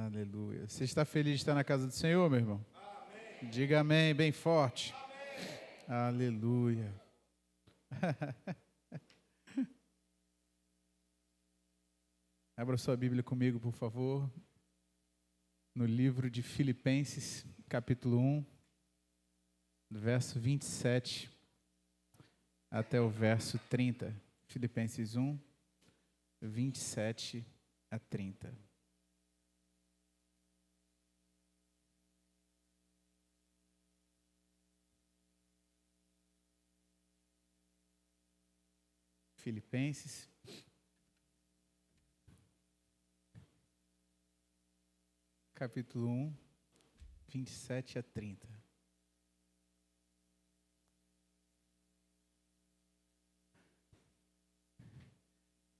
Aleluia. Você está feliz de estar na casa do Senhor, meu irmão? Amém. Diga amém, bem forte. Amém. Aleluia. Abra sua Bíblia comigo, por favor. No livro de Filipenses, capítulo 1, do verso 27 até o verso 30. Filipenses 1, 27 a 30. Filipenses, capítulo 1, 27 a 30.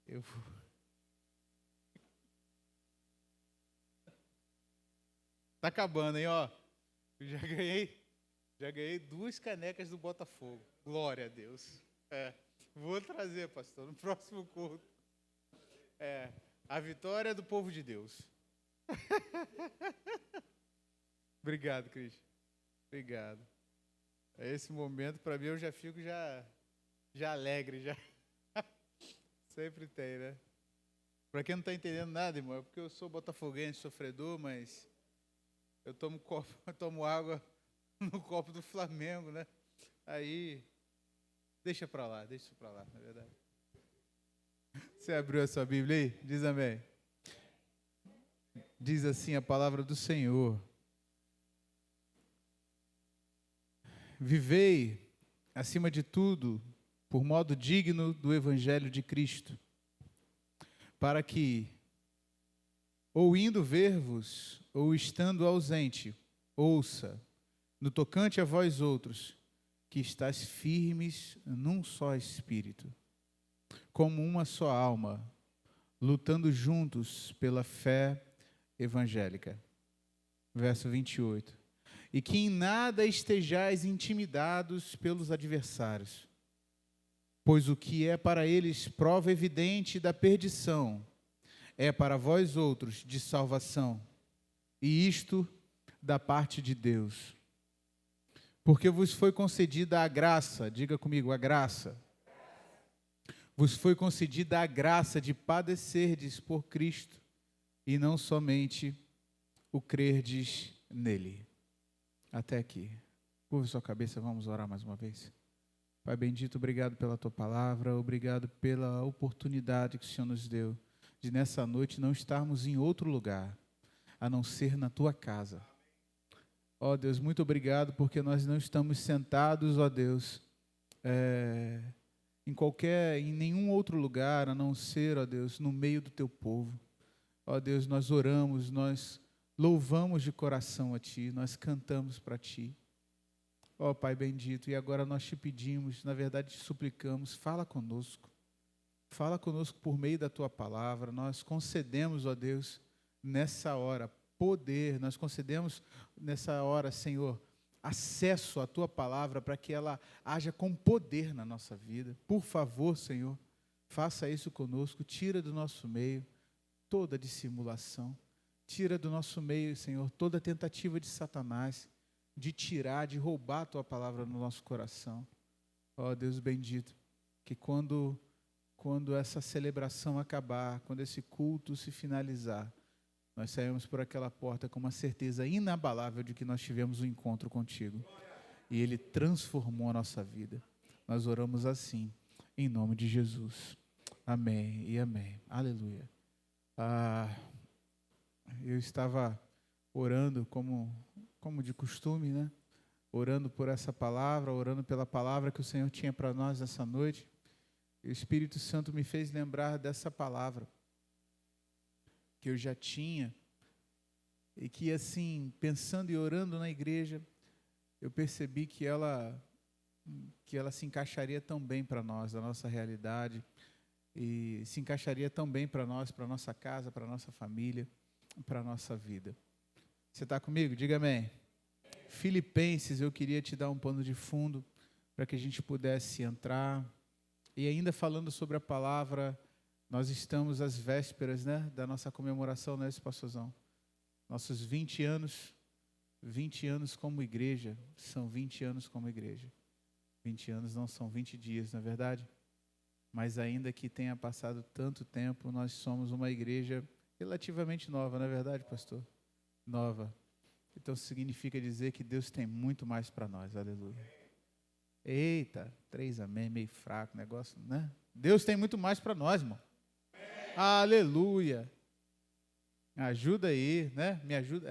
Eu vou... Tá acabando, hein, ó. Eu já ganhei 2 canecas do Botafogo. Glória a Deus. Vou trazer, pastor, no próximo culto. A vitória do povo de Deus. Obrigado, Cris. Obrigado. Esse momento, para mim, eu já fico já alegre, já. Sempre tem, né? Para quem não está entendendo nada, irmão, é porque eu sou botafoguense, sofredor, mas eu tomo água no copo do Flamengo, né? Aí, deixa para lá, na verdade. Você abriu a sua Bíblia aí? Diz amém. Diz assim a palavra do Senhor: vivei, acima de tudo, por modo digno do Evangelho de Cristo, para que, ou indo ver-vos, ou estando ausente, ouça, no tocante a vós outros, que estáis firmes num só espírito, como uma só alma, lutando juntos pela fé evangélica. Verso 28. E que em nada estejais intimidados pelos adversários, pois o que é para eles prova evidente da perdição, é para vós outros de salvação, e isto da parte de Deus. Porque vos foi concedida a graça, diga comigo, a graça. Vos foi concedida a graça de padecerdes por Cristo, e não somente o crerdes nele. Até aqui. Curva sua cabeça, vamos orar mais uma vez. Pai bendito, obrigado pela tua palavra, obrigado pela oportunidade que o Senhor nos deu de nessa noite não estarmos em outro lugar, a não ser na tua casa. Ó Deus, muito obrigado porque nós não estamos sentados, ó Deus, em nenhum outro lugar, a não ser, ó Deus, no meio do teu povo. Ó Deus, nós oramos, nós louvamos de coração a Ti, nós cantamos para Ti. Ó Pai bendito, e agora nós te pedimos, na verdade te suplicamos, fala conosco por meio da Tua palavra. Nós concedemos, ó Deus, nessa hora, poder, nós concedemos nessa hora, Senhor, acesso à Tua palavra para que ela haja com poder na nossa vida. Por favor, Senhor, faça isso conosco, tira do nosso meio toda dissimulação, tira do nosso meio, Senhor, toda tentativa de Satanás, de tirar, de roubar a Tua palavra no nosso coração. Ó Deus bendito, que quando essa celebração acabar, quando esse culto se finalizar, nós saímos por aquela porta com uma certeza inabalável de que nós tivemos um encontro contigo. E Ele transformou a nossa vida. Nós oramos assim, em nome de Jesus. Amém e amém. Aleluia. Eu estava orando como de costume, né? Orando por essa palavra, orando pela palavra que o Senhor tinha para nós essa noite. E o Espírito Santo me fez lembrar dessa palavra que eu já tinha e que, assim, pensando e orando na igreja, eu percebi que ela se encaixaria tão bem para nós, da nossa realidade, e se encaixaria tão bem para nós, para a nossa casa, para a nossa família, para a nossa vida. Você está comigo? Diga amém. Filipenses, eu queria te dar um pano de fundo para que a gente pudesse entrar. E ainda falando sobre a palavra, nós estamos às vésperas, né, da nossa comemoração, né, pastorzão? Nossos 20 anos como igreja, são 20 anos como igreja. 20 anos não são 20 dias, não é verdade? Mas ainda que tenha passado tanto tempo, nós somos uma igreja relativamente nova, não é verdade, pastor? Nova. Então significa dizer que Deus tem muito mais para nós, aleluia. Eita, 3 amém, meio fraco negócio, né? Deus tem muito mais para nós, irmão. Aleluia. Ajuda aí, né? Me ajuda,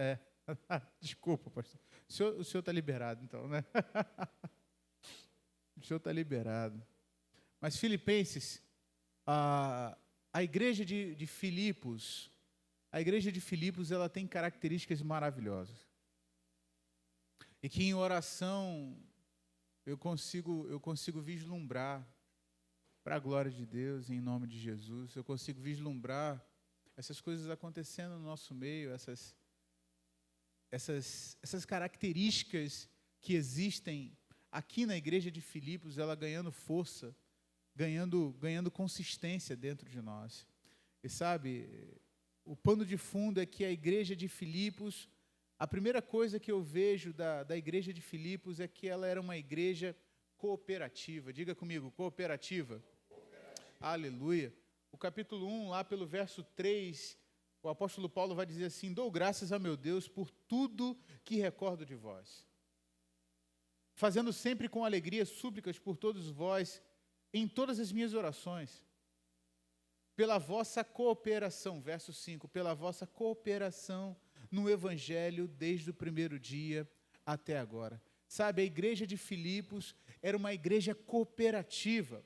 Desculpa, pastor. O senhor está liberado, então, né? O senhor está liberado. Mas Filipenses, a igreja de Filipos, ela tem características maravilhosas. E que em oração eu consigo vislumbrar, para a glória de Deus, em nome de Jesus, eu consigo vislumbrar essas coisas acontecendo no nosso meio, essas características que existem aqui na igreja de Filipos, ela ganhando força, ganhando consistência dentro de nós. E sabe, o pano de fundo é que a igreja de Filipos, a primeira coisa que eu vejo da igreja de Filipos é que ela era uma igreja cooperativa. Diga comigo, cooperativa. Aleluia. O capítulo 1, lá pelo verso 3, o apóstolo Paulo vai dizer assim: dou graças a meu Deus por tudo que recordo de vós, fazendo sempre com alegria súplicas por todos vós, em todas as minhas orações, pela vossa cooperação, verso 5, pela vossa cooperação no Evangelho desde o primeiro dia até agora. Sabe, a igreja de Filipos era uma igreja cooperativa.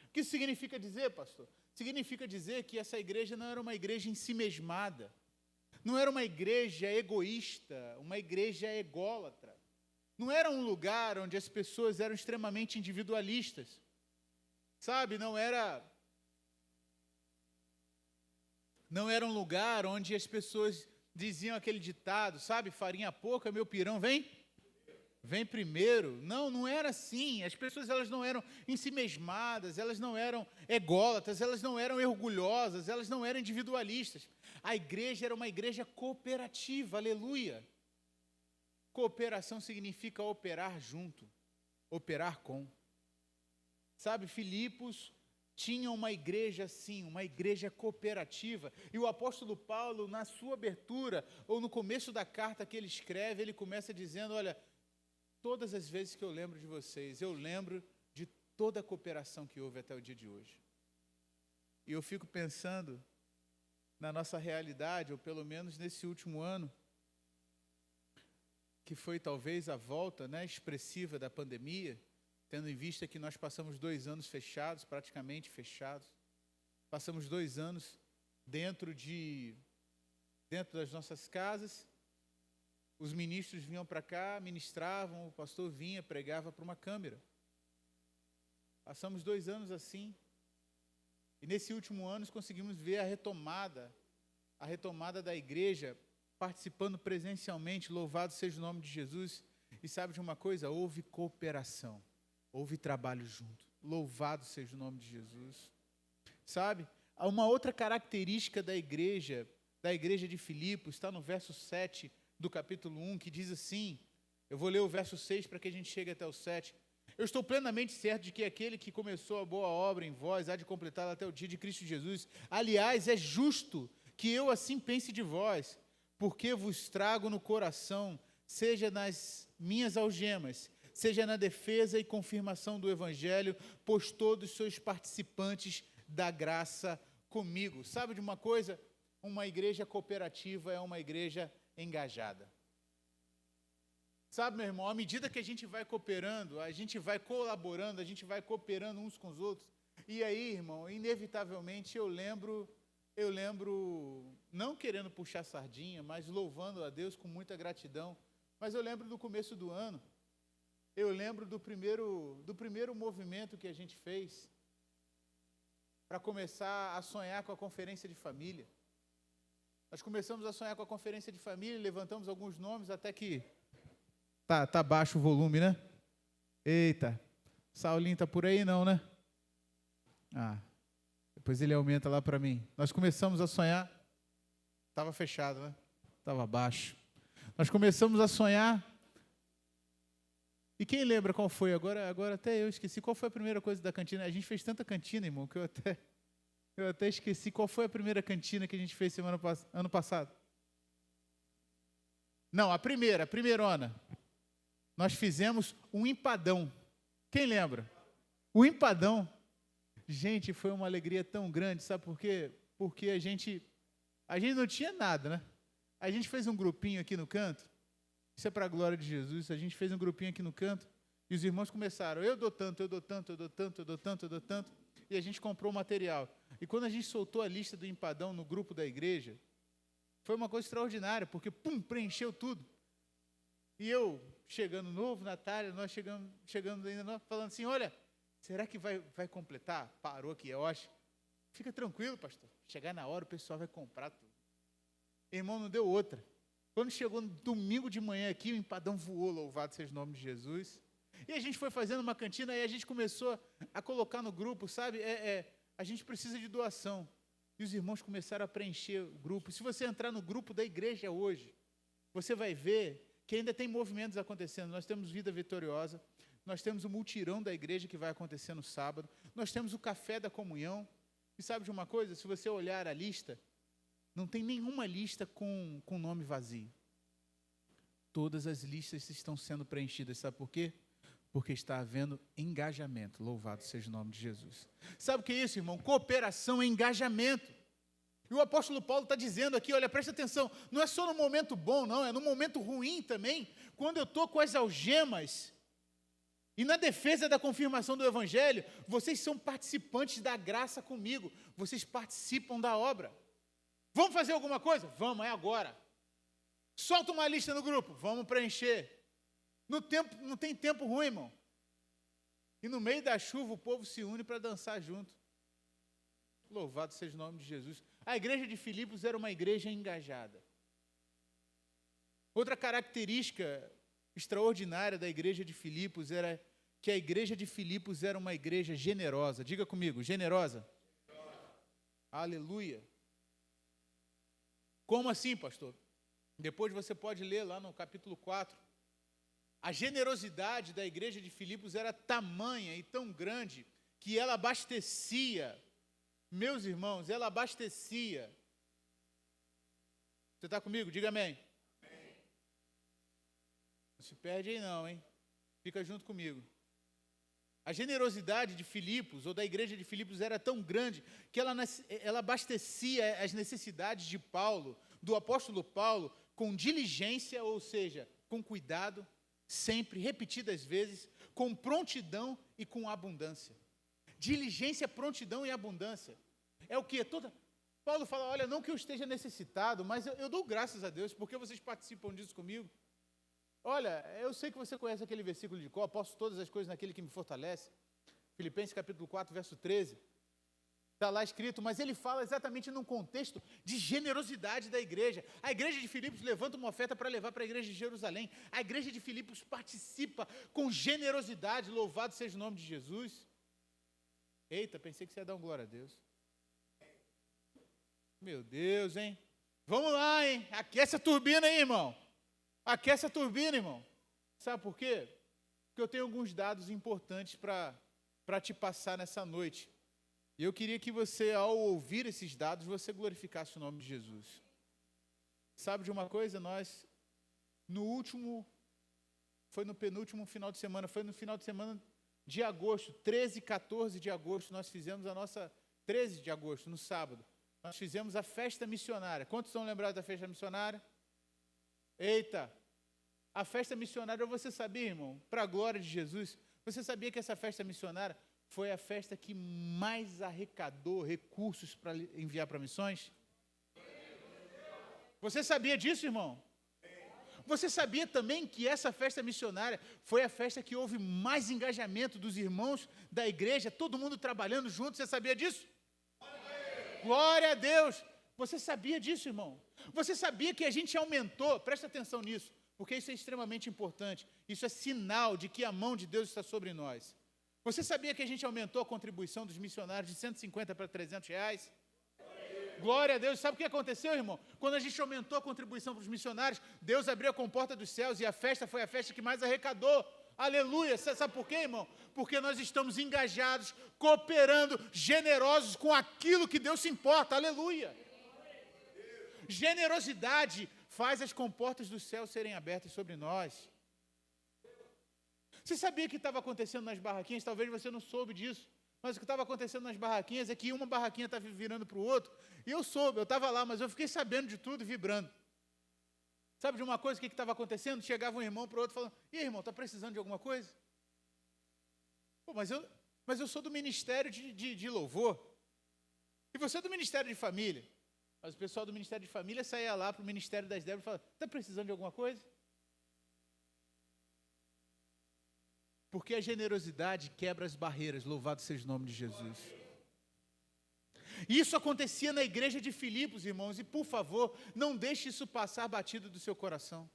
O que isso significa dizer, pastor? Significa dizer que essa igreja não era uma igreja ensimesmada, não era uma igreja egoísta, uma igreja ególatra. Não era um lugar onde as pessoas eram extremamente individualistas. Sabe, não era um lugar onde as pessoas diziam aquele ditado, sabe, farinha pouca, meu pirão vem primeiro. Não era assim. As pessoas, elas não eram ensimesmadas, elas não eram ególatras, elas não eram orgulhosas, elas não eram individualistas. A igreja era uma igreja cooperativa, aleluia. Cooperação significa operar junto, operar com. Sabe, Filipos tinha uma igreja assim, uma igreja cooperativa. E o apóstolo Paulo, na sua abertura, ou no começo da carta que ele escreve, ele começa dizendo: olha, todas as vezes que eu lembro de vocês, eu lembro de toda a cooperação que houve até o dia de hoje. E eu fico pensando na nossa realidade, ou pelo menos nesse último ano, que foi talvez a volta, né, expressiva da pandemia, tendo em vista que nós passamos 2 anos fechados, praticamente fechados. Passamos 2 anos dentro das nossas casas. Os ministros vinham para cá, ministravam, o pastor vinha, pregava para uma câmera. Passamos 2 anos assim. E nesse último ano conseguimos ver a retomada da igreja, participando presencialmente, louvado seja o nome de Jesus. E sabe de uma coisa? Houve cooperação, houve trabalho junto. Louvado seja o nome de Jesus. Sabe, há uma outra característica da igreja de Filipos, está no verso 7 do capítulo 1, que diz assim, eu vou ler o verso 6 para que a gente chegue até o 7. Eu estou plenamente certo de que aquele que começou a boa obra em vós há de completá-la até o dia de Cristo Jesus. Aliás, é justo que eu assim pense de vós, porque vos trago no coração, seja nas minhas algemas, seja na defesa e confirmação do Evangelho, pois todos sois participantes da graça comigo. Sabe de uma coisa? Uma igreja cooperativa é uma igreja engajada. Sabe, meu irmão, à medida que a gente vai cooperando, a gente vai colaborando, a gente vai cooperando uns com os outros. E aí, irmão, inevitavelmente eu lembro, não querendo puxar sardinha, mas louvando a Deus com muita gratidão. Mas eu lembro do começo do ano, eu lembro do primeiro movimento que a gente fez para começar a sonhar com a conferência de família. Nós começamos a sonhar com a conferência de família, levantamos alguns nomes, até que tá baixo o volume, né? Eita, Saulinho tá por aí não, né? Depois ele aumenta lá para mim. Nós começamos a sonhar, estava fechado, né? estava baixo. Nós começamos a sonhar. E quem lembra qual foi? Agora até eu esqueci. Qual foi a primeira coisa da cantina? A gente fez tanta cantina, irmão, que eu até esqueci. Qual foi a primeira cantina que a gente fez ano passado? Não, a primeirona. Nós fizemos um empadão. Quem lembra? O empadão. Gente, foi uma alegria tão grande, sabe por quê? Porque a gente não tinha nada, né? A gente fez um grupinho aqui no canto. Isso é para a glória de Jesus. A gente fez um grupinho aqui no canto e os irmãos começaram, eu dou tanto, eu dou tanto, eu dou tanto, eu dou tanto, eu dou tanto. E a gente comprou o material. E quando a gente soltou a lista do empadão no grupo da igreja, foi uma coisa extraordinária, porque, preencheu tudo. E eu, chegando novo, Natália, nós chegando ainda, falando assim, olha, será que vai completar? Parou aqui, eu acho. Fica tranquilo, pastor. Chegar na hora, o pessoal vai comprar tudo. Irmão, não deu outra. Quando chegou no domingo de manhã aqui, o empadão voou, louvado seja o nome de Jesus. E a gente foi fazendo uma cantina e a gente começou a colocar no grupo, sabe? A gente precisa de doação. E os irmãos começaram a preencher o grupo. Se você entrar no grupo da igreja hoje, você vai ver que ainda tem movimentos acontecendo. Nós temos Vida Vitoriosa, nós temos o multirão da igreja que vai acontecer no sábado, nós temos o café da comunhão. E sabe de uma coisa? Se você olhar a lista, não tem nenhuma lista com nome vazio. Todas as listas estão sendo preenchidas. Sabe por quê? Porque está havendo engajamento. Louvado seja o nome de Jesus. Sabe o que é isso, irmão? Cooperação é engajamento. E o apóstolo Paulo está dizendo aqui, olha, presta atenção, não é só no momento bom, não, é no momento ruim também, quando eu estou com as algemas e na defesa da confirmação do Evangelho, vocês são participantes da graça comigo, vocês participam da obra. Vamos fazer alguma coisa? Vamos, é agora. Solta uma lista no grupo, vamos preencher. Não tem tempo ruim, irmão. E no meio da chuva o povo se une para dançar junto. Louvado seja o nome de Jesus. A igreja de Filipos era uma igreja engajada. Outra característica extraordinária da igreja de Filipos era que a igreja de Filipos era uma igreja generosa. Diga comigo, generosa. Aleluia. Como assim, pastor? Depois você pode ler lá no capítulo 4. A generosidade da igreja de Filipos era tamanha e tão grande que ela abastecia, meus irmãos, ela abastecia. Você está comigo? Diga amém. Amém. Não se perde aí não, hein? Fica junto comigo. A generosidade de Filipos, ou da igreja de Filipos, era tão grande que ela abastecia as necessidades de Paulo, do apóstolo Paulo, com diligência, ou seja, com cuidado, sempre, repetidas vezes, com prontidão e com abundância. Diligência, prontidão e abundância. É o que? Paulo fala, olha, não que eu esteja necessitado, mas eu dou graças a Deus, porque vocês participam disso comigo. Olha, eu sei que você conhece aquele versículo de cor, posso todas as coisas naquele que me fortalece. Filipenses capítulo 4, verso 13. Está lá escrito, mas ele fala exatamente num contexto de generosidade da igreja. A igreja de Filipos levanta uma oferta para levar para a igreja de Jerusalém. A igreja de Filipos participa com generosidade, louvado seja o nome de Jesus. Eita, pensei que você ia dar um glória a Deus. Meu Deus, hein? Vamos lá, hein? Aquece a turbina aí, irmão. Aquece a turbina, irmão. Sabe por quê? Porque eu tenho alguns dados importantes para te passar nessa noite. E eu queria que você, ao ouvir esses dados, você glorificasse o nome de Jesus. Sabe de uma coisa? Nós, foi no penúltimo final de semana, foi no final de semana de agosto, 13 e 14 de agosto, nós fizemos 13 de agosto, no sábado, nós fizemos a festa missionária. Quantos estão lembrados da festa missionária? Eita! A festa missionária, você sabia, irmão, para a glória de Jesus, você sabia que essa festa missionária foi a festa que mais arrecadou recursos para enviar para missões? Você sabia disso, irmão? Você sabia também que essa festa missionária foi a festa que houve mais engajamento dos irmãos da igreja, todo mundo trabalhando junto? Você sabia disso? Glória a Deus! Você sabia disso, irmão? Você sabia que a gente aumentou? Presta atenção nisso, porque isso é extremamente importante. Isso é sinal de que a mão de Deus está sobre nós. Você sabia que a gente aumentou a contribuição dos missionários de 150 para 300 reais? Glória a Deus. Sabe o que aconteceu, irmão? Quando a gente aumentou a contribuição para os missionários, Deus abriu a comporta dos céus e a festa foi a festa que mais arrecadou. Aleluia. Você sabe por quê, irmão? Porque nós estamos engajados, cooperando, generosos com aquilo que Deus se importa. Aleluia. Generosidade faz as comportas dos céus serem abertas sobre nós. Você sabia o que estava acontecendo nas barraquinhas? Talvez você não soube disso. Mas o que estava acontecendo nas barraquinhas é que uma barraquinha estava virando para o outro. E eu soube, eu estava lá, mas eu fiquei sabendo de tudo e vibrando. Sabe de uma coisa, o que estava acontecendo? Chegava um irmão para o outro falando, e aí, irmão, está precisando de alguma coisa? Pô, mas eu sou do ministério de louvor. E você é do ministério de família. Mas o pessoal do ministério de família saía lá para o ministério das Débora e falava, está precisando de alguma coisa? Porque a generosidade quebra as barreiras, louvado seja o nome de Jesus. Isso acontecia na igreja de Filipos, irmãos, e por favor, não deixe isso passar batido do seu coração.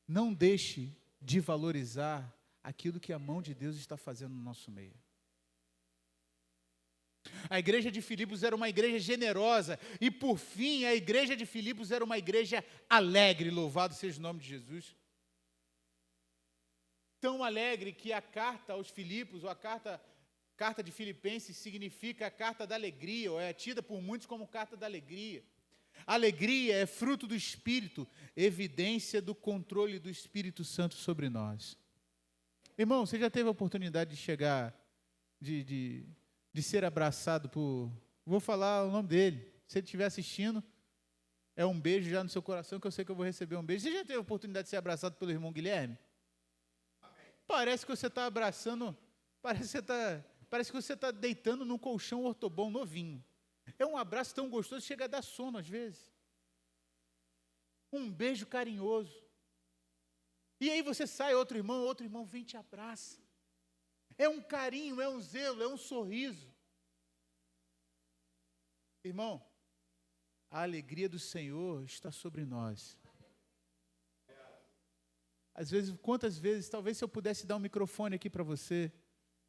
Não deixe de valorizar aquilo que a mão de Deus está fazendo no nosso meio. A igreja de Filipos era uma igreja generosa e, por fim, a igreja de Filipos era uma igreja alegre, louvado seja o nome de Jesus. Tão alegre que a carta aos Filipos, ou a carta de Filipenses, significa a carta da alegria, ou é tida por muitos como carta da alegria. Alegria é fruto do Espírito, evidência do controle do Espírito Santo sobre nós. Irmão, você já teve a oportunidade de chegar, de ser abraçado por... Vou falar o nome dele. Se ele estiver assistindo, é um beijo já no seu coração, que eu sei que eu vou receber um beijo. Você já teve a oportunidade de ser abraçado pelo irmão Guilherme? Parece que você está abraçando, parece que você está deitando num colchão ortobom novinho. É um abraço tão gostoso, chega a dar sono às vezes. Um beijo carinhoso. E aí você sai, outro irmão vem e te abraça. É um carinho, é um zelo, é um sorriso. Irmão, a alegria do Senhor está sobre nós. Às vezes, quantas vezes, talvez se eu pudesse dar um microfone aqui para você,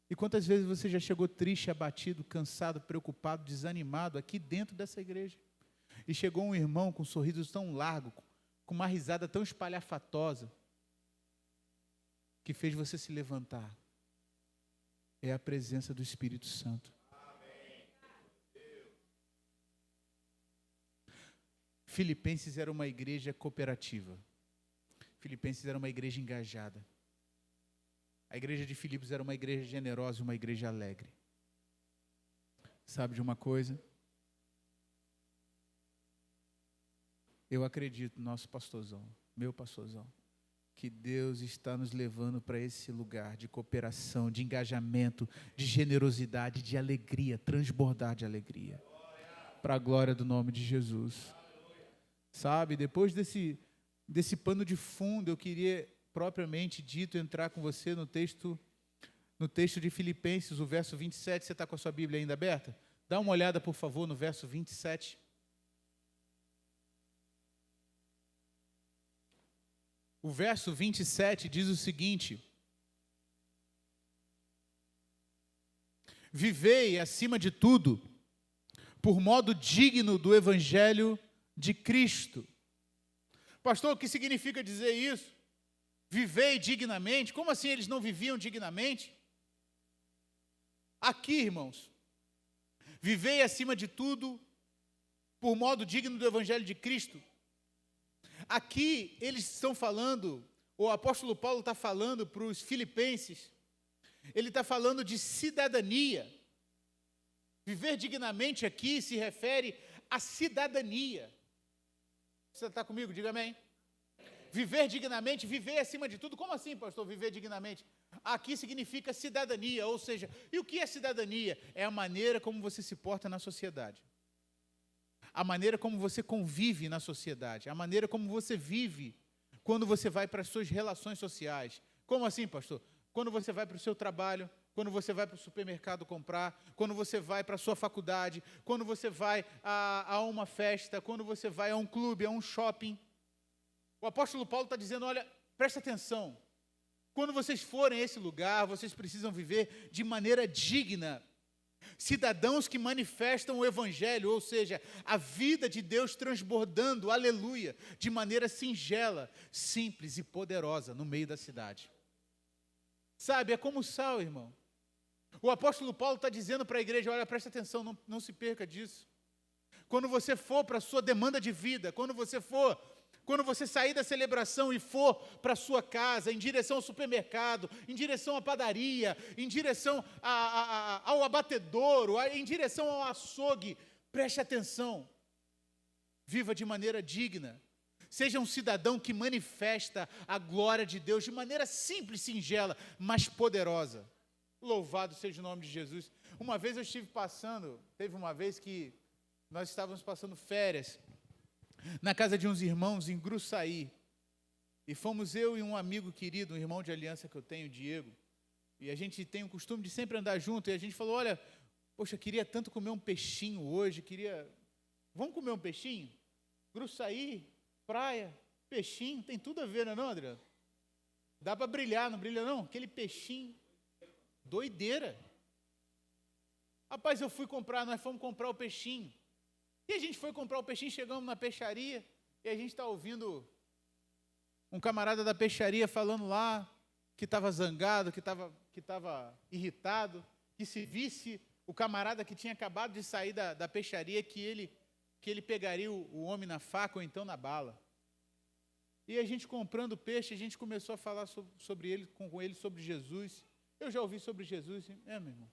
e quantas vezes você já chegou triste, abatido, cansado, preocupado, desanimado aqui dentro dessa igreja. E chegou um irmão com um sorriso tão largo, com uma risada tão espalhafatosa, que fez você se levantar. É a presença do Espírito Santo. Filipenses era uma igreja cooperativa. Filipenses era uma igreja engajada. A igreja de Filipos era uma igreja generosa, uma igreja alegre. Sabe de uma coisa? Eu acredito, nosso pastorzão, meu pastorzão, que Deus está nos levando para esse lugar de cooperação, de engajamento, de generosidade, de alegria, transbordar de alegria. Para a glória do nome de Jesus. Sabe, depois desse pano de fundo, eu queria, propriamente dito, entrar com você no texto de Filipenses, o verso 27. Você está com a sua Bíblia ainda aberta? Dá uma olhada, por favor, no verso 27. O verso 27 diz o seguinte: vivei, acima de tudo, por modo digno do Evangelho de Cristo. Pastor, o que significa dizer isso? Vivei dignamente? Como assim eles não viviam dignamente? Aqui, irmãos, vivei acima de tudo, por modo digno do Evangelho de Cristo. Aqui eles estão falando, o apóstolo Paulo está falando para os filipenses, ele está falando de cidadania. Viver dignamente aqui se refere à cidadania. Você está comigo? Diga amém. Viver dignamente, viver acima de tudo. Como assim, pastor, viver dignamente? Aqui significa cidadania, ou seja, e o que é cidadania? É a maneira como você se porta na sociedade. A maneira como você convive na sociedade, a maneira como você vive quando você vai para as suas relações sociais. Como assim, pastor? Quando você vai para o seu trabalho, quando você vai para o supermercado comprar, quando você vai para a sua faculdade, quando você vai a uma festa, quando você vai a um clube, a um shopping. O apóstolo Paulo está dizendo, olha, presta atenção. Quando vocês forem a esse lugar, vocês precisam viver de maneira digna. Cidadãos que manifestam o Evangelho, ou seja, a vida de Deus transbordando, aleluia, de maneira singela, simples e poderosa no meio da cidade. Sabe, é como o sal, irmão. O apóstolo Paulo está dizendo para a igreja, olha, presta atenção, não se perca disso. Quando você for para a sua demanda de vida, quando você sair da celebração e for para a sua casa, em direção ao supermercado, em direção à padaria, em direção ao abatedouro, em direção ao açougue, preste atenção. Viva de maneira digna. Seja um cidadão que manifesta a glória de Deus de maneira simples, singela, mas poderosa. Louvado seja o nome de Jesus. Uma vez eu estive teve uma vez que nós estávamos passando férias na casa de uns irmãos em Gruçaí. E fomos eu e um amigo querido, um irmão de aliança que eu tenho, Diego. E a gente tem o costume de sempre andar junto. E a gente falou, olha, poxa, queria tanto comer um peixinho hoje, Vamos comer um peixinho? Gruçaí, praia, peixinho, tem tudo a ver, não, Adriano? Dá para brilhar, não brilha não? Aquele peixinho, doideira. Rapaz, nós fomos comprar o peixinho. E a gente foi comprar o peixinho, chegamos na peixaria, e a gente está ouvindo um camarada da peixaria falando lá, que estava zangado, que estava irritado, que se visse o camarada que tinha acabado de sair da peixaria, que ele pegaria o homem na faca ou então na bala. E a gente comprando peixe, a gente começou a falar sobre ele, com ele sobre Jesus. Eu já ouvi sobre Jesus, meu irmão,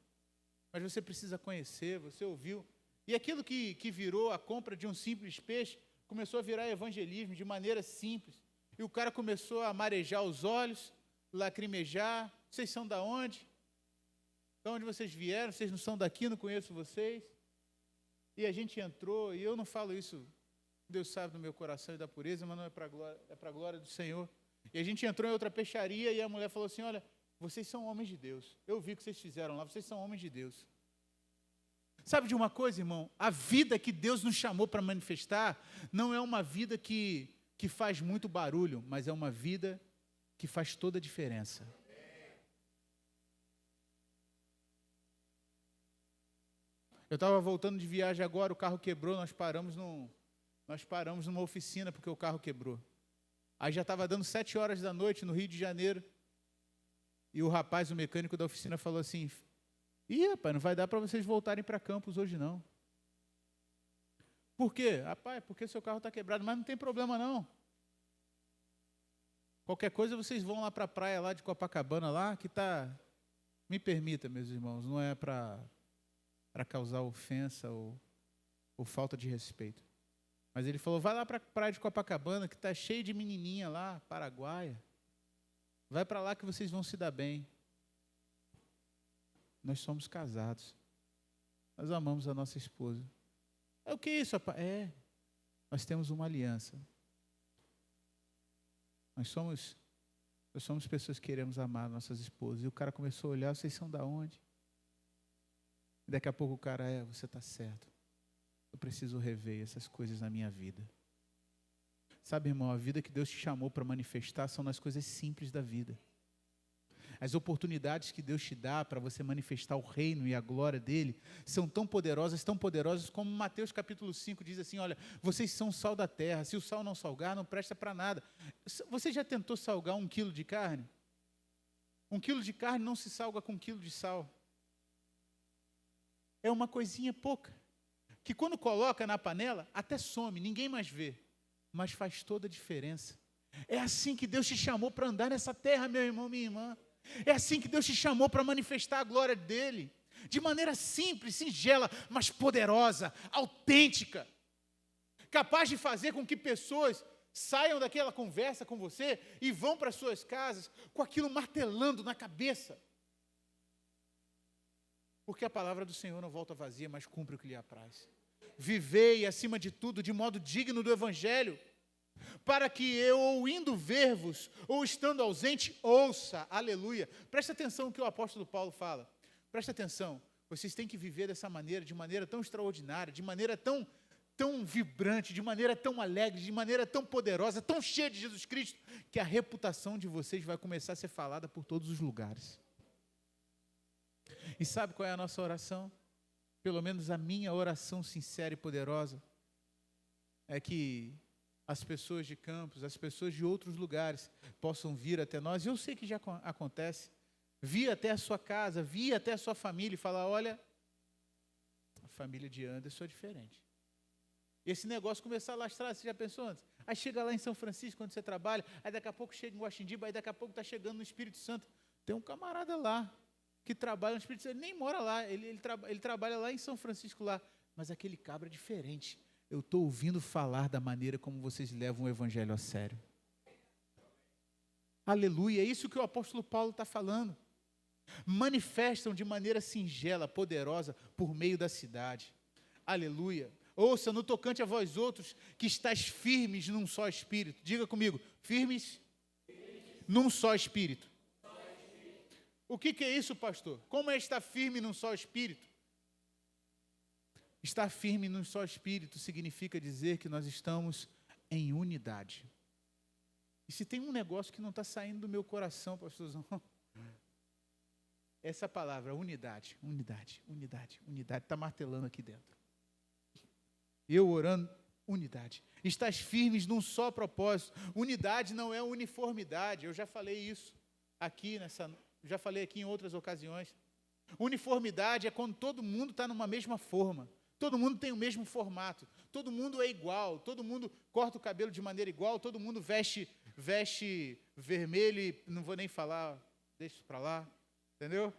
mas você precisa conhecer, você ouviu. E aquilo que virou a compra de um simples peixe, começou a virar evangelismo de maneira simples. E o cara começou a marejar os olhos, lacrimejar. Vocês são da onde? De onde vocês vieram? Vocês não são daqui, não conheço vocês. E a gente entrou, e eu não falo isso, Deus sabe do meu coração e da pureza, mas não é para a glória do Senhor. E a gente entrou em outra peixaria, e a mulher falou assim, olha, vocês são homens de Deus. Eu vi o que vocês fizeram lá, vocês são homens de Deus. Sabe de uma coisa, irmão? A vida que Deus nos chamou para manifestar não é uma vida que faz muito barulho, mas é uma vida que faz toda a diferença. Eu estava voltando de viagem agora, o carro quebrou, nós paramos numa oficina porque o carro quebrou. Aí já estava dando 7 horas da noite no Rio de Janeiro, e o rapaz, o mecânico da oficina, falou assim, rapaz, não vai dar para vocês voltarem para Campos hoje não. Por quê? Rapaz, porque seu carro está quebrado, mas não tem problema não. Qualquer coisa vocês vão lá para a praia lá de Copacabana lá, que está... Me permita, meus irmãos, não é para causar ofensa ou falta de respeito. Mas ele falou, vai lá para a praia de Copacabana, que está cheio de menininha lá, paraguaia. Vai para lá que vocês vão se dar bem. Nós somos casados. Nós amamos a nossa esposa. É o que é isso, rapaz? Nós temos uma aliança. Nós somos pessoas que queremos amar nossas esposas. E o cara começou a olhar, vocês são da onde? E daqui a pouco o cara, você está certo. Eu preciso rever essas coisas na minha vida. Sabe, irmão, a vida que Deus te chamou para manifestar são nas coisas simples da vida. As oportunidades que Deus te dá para você manifestar o reino e a glória dele são tão poderosas como Mateus capítulo 5 diz assim, olha, vocês são sal da terra, se o sal não salgar, não presta para nada. Você já tentou salgar 1 quilo de carne? 1 quilo de carne não se salga com 1 quilo de sal. É uma coisinha pouca, que quando coloca na panela, até some, ninguém mais vê, mas faz toda a diferença. É assim que Deus te chamou para andar nessa terra, meu irmão, minha irmã. É assim que Deus te chamou para manifestar a glória dele, de maneira simples, singela, mas poderosa, autêntica, capaz de fazer com que pessoas saiam daquela conversa com você e vão para suas casas com aquilo martelando na cabeça. Porque a palavra do Senhor não volta vazia, mas cumpre o que lhe apraz. Vivei, acima de tudo, de modo digno do Evangelho, para que eu, ou indo ver-vos, ou estando ausente, ouça, aleluia. Presta atenção no que o apóstolo Paulo fala. Presta atenção, vocês têm que viver dessa maneira, de maneira tão extraordinária, de maneira tão vibrante, de maneira tão alegre, de maneira tão poderosa, tão cheia de Jesus Cristo, que a reputação de vocês vai começar a ser falada por todos os lugares. E sabe qual é a nossa oração? pelo menos a minha oração sincera e poderosa, é que as pessoas de Campos, as pessoas de outros lugares possam vir até nós. Eu sei que já acontece. Vir até a sua casa, vir até a sua família e falar, olha, a família de Anderson é diferente. Esse negócio começar a lastrar, você já pensou antes? Aí chega lá em São Francisco, quando você trabalha, aí daqui a pouco chega em Guaxindiba, aí daqui a pouco está chegando no Espírito Santo. Tem um camarada lá, que trabalha no Espírito Santo, ele nem mora lá, ele trabalha lá em São Francisco, lá. Mas aquele cabra é diferente. Eu estou ouvindo falar da maneira como vocês levam o Evangelho a sério. Aleluia, é isso que o apóstolo Paulo está falando. Manifestam de maneira singela, poderosa, por meio da cidade. Aleluia. Ouça, no tocante a vós outros, que estáis firmes num só Espírito. Diga comigo, firmes num só Espírito. O que é isso, pastor? Como é estar firme num só Espírito? Estar firme num só Espírito significa dizer que nós estamos em unidade. E se tem um negócio que não está saindo do meu coração, pastorzão, essa palavra, unidade, está martelando aqui dentro. Eu orando, unidade. Estás firmes num só propósito. Unidade não é uniformidade. Eu já falei isso aqui já falei aqui em outras ocasiões. Uniformidade é quando todo mundo está numa mesma forma. Todo mundo tem o mesmo formato. Todo mundo é igual. Todo mundo corta o cabelo de maneira igual. Todo mundo veste vermelho e não vou nem falar, deixa isso para lá. Entendeu?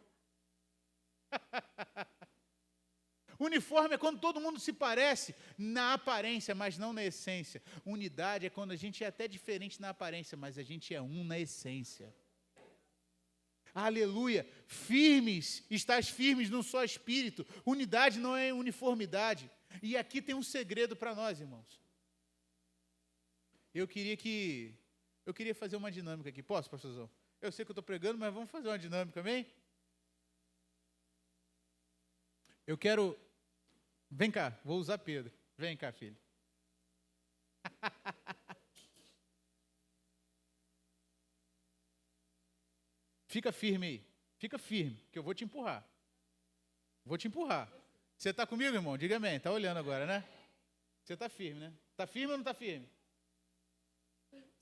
Uniforme é quando todo mundo se parece na aparência, mas não na essência. Unidade é quando a gente é até diferente na aparência, mas a gente é um na essência. Aleluia. Firmes, estás firmes num só Espírito. Unidade não é uniformidade. E aqui tem um segredo para nós, irmãos. Eu queria fazer uma dinâmica aqui. Posso, pastorzão? Eu sei que eu estou pregando, mas vamos fazer uma dinâmica, amém? Eu quero... Vem cá, vou usar Pedro. Vem cá, filho. Fica firme aí. Fica firme, que eu vou te empurrar. Vou te empurrar. Você está comigo, irmão? Diga amém. Está olhando agora, né? Você está firme, né? Está firme ou não está firme?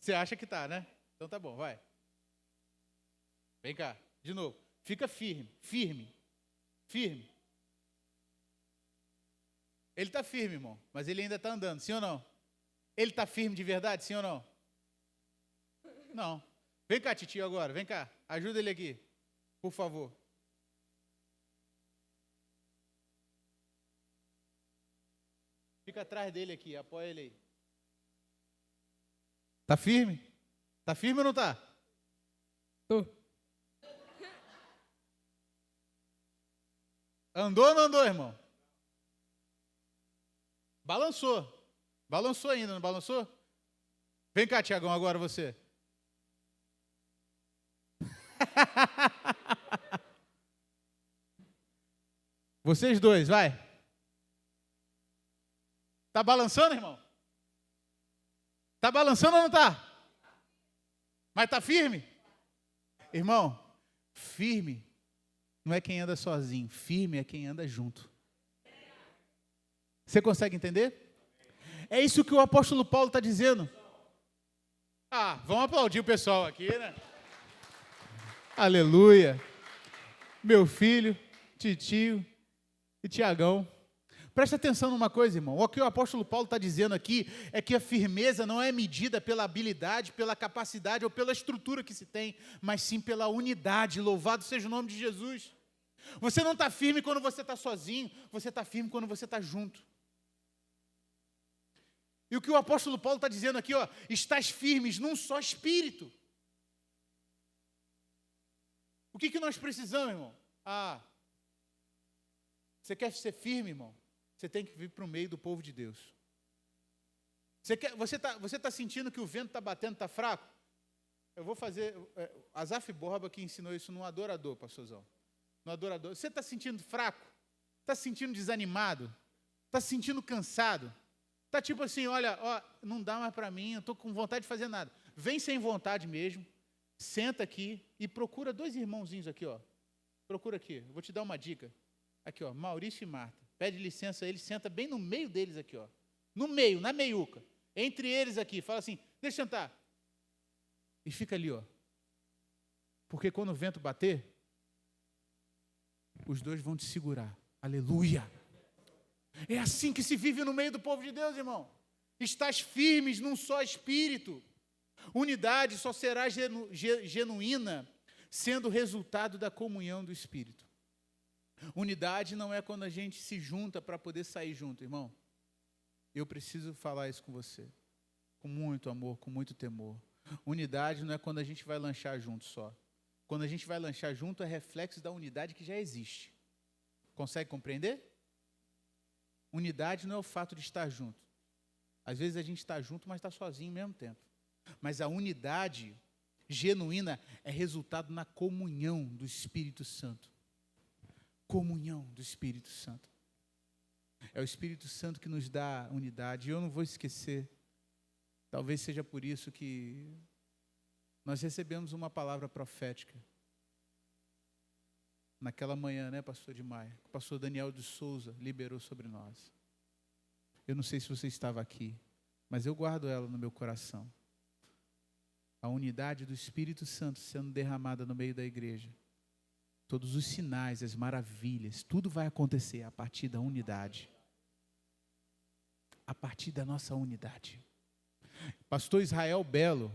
Você acha que está, né? Então tá bom, vai. Vem cá, de novo. Fica firme, firme, firme. Ele está firme, irmão, mas ele ainda está andando, sim ou não? Ele está firme de verdade, sim ou não? Não. Vem cá, titio, agora, vem cá. Ajuda ele aqui, por favor. Fica atrás dele aqui, apoia ele aí. Tá firme? Tá firme ou não tá? Tô. Andou ou não andou, irmão? Balançou. Balançou ainda, não balançou? Vem cá, Tiagão, agora você. Vocês dois, vai. Tá balançando, irmão? Tá balançando ou não tá? Mas tá firme? Irmão, firme não é quem anda sozinho, firme é quem anda junto. Você consegue entender? É isso que o apóstolo Paulo está dizendo. Ah, vamos aplaudir o pessoal aqui, né? Aleluia. Meu filho, titio e Tiagão. Presta atenção numa coisa, irmão. O que o apóstolo Paulo está dizendo aqui é que a firmeza não é medida pela habilidade, pela capacidade ou pela estrutura que se tem, mas sim pela unidade. Louvado seja o nome de Jesus. Você não está firme quando você está sozinho, você está firme quando você está junto. E o que o apóstolo Paulo está dizendo aqui, ó, estás firmes num só espírito. O que nós precisamos, irmão? Você quer ser firme, irmão? Você tem que vir para o meio do povo de Deus. Você tá sentindo que o vento está batendo, está fraco? Eu vou fazer... Asaf Borba que ensinou isso no adorador, pastorzão. No adorador. Você está sentindo fraco? Está se sentindo desanimado? Está se sentindo cansado? Está tipo assim, olha, não dá mais para mim, eu estou com vontade de fazer nada. Vem sem vontade mesmo, senta aqui e procura dois irmãozinhos aqui, ó. Procura aqui, eu vou te dar uma dica. Aqui, ó, Maurício e Marta. pede licença a eles, senta bem no meio deles aqui, ó. No meio, na meiuca. Entre eles aqui, fala assim, deixa eu sentar. E fica ali, ó. Porque quando o vento bater, os dois vão te segurar. Aleluia! É assim que se vive no meio do povo de Deus, irmão. Estás firmes num só espírito. Unidade só será genuína sendo resultado da comunhão do Espírito. Unidade não é quando a gente se junta para poder sair junto, irmão. Eu preciso falar isso com você. Com muito amor, com muito temor. Unidade não é quando a gente vai lanchar junto só. Quando a gente vai lanchar junto é reflexo da unidade que já existe. Consegue compreender? Unidade não é o fato de estar junto. Às vezes a gente está junto, mas está sozinho ao mesmo tempo. Mas a unidade genuína é resultado na comunhão do Espírito Santo. Comunhão do Espírito Santo. É o Espírito Santo que nos dá unidade. E eu não vou esquecer, talvez seja por isso que nós recebemos uma palavra profética. Naquela manhã, né, pastor de Maia? O pastor Daniel de Souza liberou sobre nós. Eu não sei se você estava aqui, mas eu guardo ela no meu coração. A unidade do Espírito Santo sendo derramada no meio da igreja. Todos os sinais, as maravilhas, tudo vai acontecer a partir da unidade. A partir da nossa unidade. Pastor Israel Belo,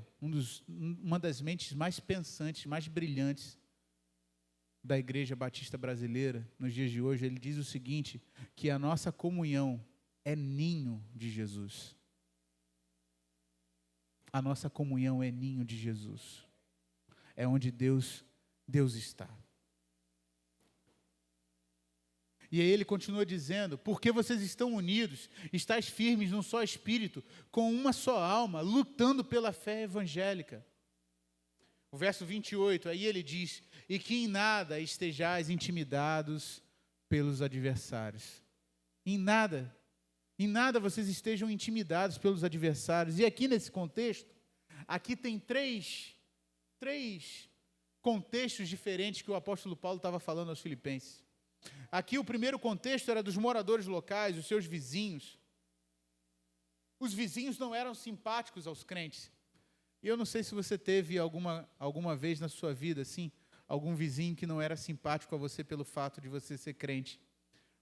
uma das mentes mais pensantes, mais brilhantes da Igreja Batista Brasileira, nos dias de hoje, ele diz o seguinte, que a nossa comunhão é ninho de Jesus. A nossa comunhão é ninho de Jesus. É onde Deus está. E aí ele continua dizendo, porque vocês estão unidos, estáis firmes num só espírito, com uma só alma, lutando pela fé evangélica. O verso 28, aí ele diz, e que em nada estejais intimidados pelos adversários. Em nada vocês estejam intimidados pelos adversários. E aqui nesse contexto, aqui tem três contextos diferentes que o apóstolo Paulo estava falando aos filipenses. Aqui o primeiro contexto era dos moradores locais, os seus vizinhos. Os vizinhos não eram simpáticos aos crentes. E eu não sei se você teve alguma vez na sua vida, assim, algum vizinho que não era simpático a você pelo fato de você ser crente,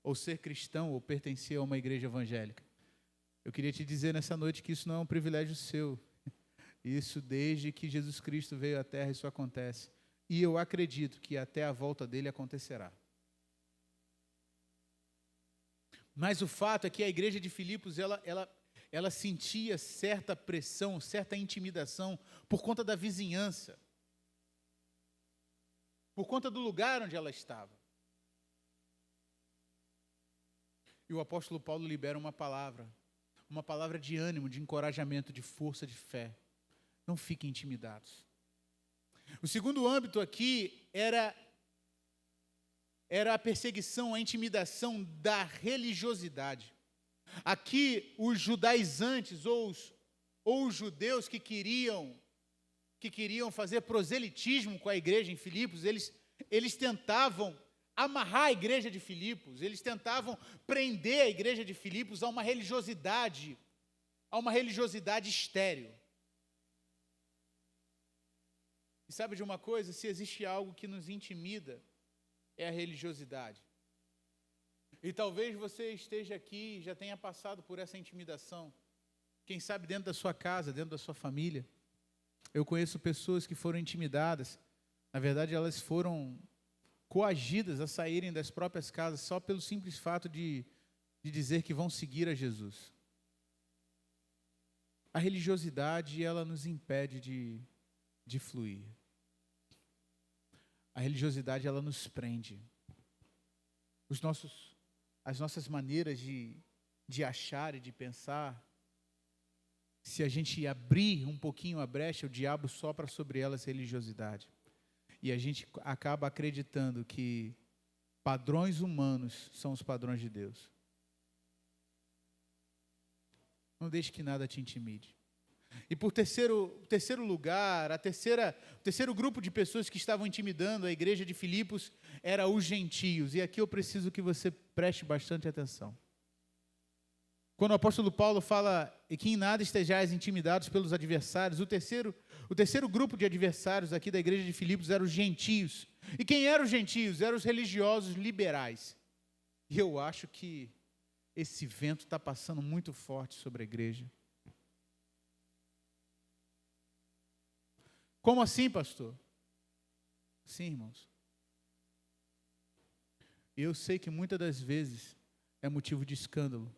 ou ser cristão, ou pertencer a uma igreja evangélica. Eu queria te dizer nessa noite que isso não é um privilégio seu. Isso desde que Jesus Cristo veio à Terra, isso acontece. E eu acredito que até a volta dele acontecerá. Mas o fato é que a igreja de Filipos, ela sentia certa pressão, certa intimidação por conta da vizinhança. Por conta do lugar onde ela estava. E o apóstolo Paulo libera uma palavra de ânimo, de encorajamento, de força, de fé. Não fiquem intimidados. O segundo âmbito aqui era a perseguição, a intimidação da religiosidade. Aqui, os judaizantes, ou os judeus que queriam fazer proselitismo com a igreja em Filipos, eles tentavam amarrar a igreja de Filipos, eles tentavam prender a igreja de Filipos a uma religiosidade estéril. E sabe de uma coisa? Se existe algo que nos intimida, é a religiosidade. E talvez você esteja aqui e já tenha passado por essa intimidação. Quem sabe dentro da sua casa, dentro da sua família. Eu conheço pessoas que foram intimidadas. Na verdade, elas foram coagidas a saírem das próprias casas só pelo simples fato de dizer que vão seguir a Jesus. A religiosidade, ela nos impede de fluir. A religiosidade, ela nos prende. As nossas maneiras de achar e de pensar, se a gente abrir um pouquinho a brecha, o diabo sopra sobre elas religiosidade. E a gente acaba acreditando que padrões humanos são os padrões de Deus. Não deixe que nada te intimide. E por terceiro lugar, o terceiro grupo de pessoas que estavam intimidando a igreja de Filipos era os gentios. E aqui eu preciso que você preste bastante atenção. Quando o apóstolo Paulo fala que em nada estejais intimidados pelos adversários, o terceiro grupo de adversários aqui da igreja de Filipos eram os gentios. E quem eram os gentios? Eram os religiosos liberais. E eu acho que esse vento está passando muito forte sobre a igreja. Como assim, pastor? Sim, irmãos. Eu sei que muitas das vezes é motivo de escândalo